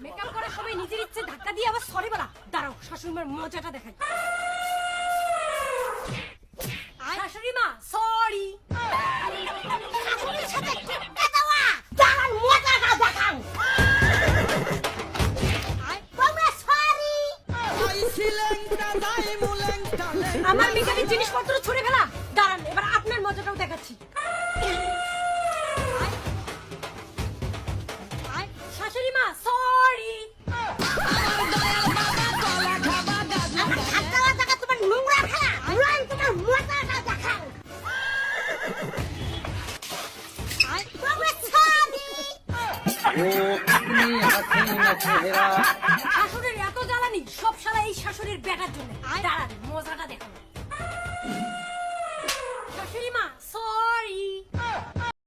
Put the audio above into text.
Makeup করার সময় নিজের ইচ্ছে ধাক্কা দিয়ে আবার সরি বলা। দাঁড়াও, শাশুড়িমার মজাটা দেখাই। শাশুড়ি মা সরি। শাশুড়ির সাথে টেক্কা দেওয়া, দাঁড়ান মজাটা দেখাও। আমার মেকআপের জিনিসপত্র ছুঁড়ে ফেলা। দাঁড়ান, এবার আপনার মজাটাও দেখাচ্ছি। শাশুড়ি মা সরি। তোমার নোংরা খেলা, তোমার মজাটা দেখাও। শাশুড়ির এত জ্বালানি, সব শালা এই শাশুড়ির বেটার জন্য। দাঁড়ান মজাটা দেখো।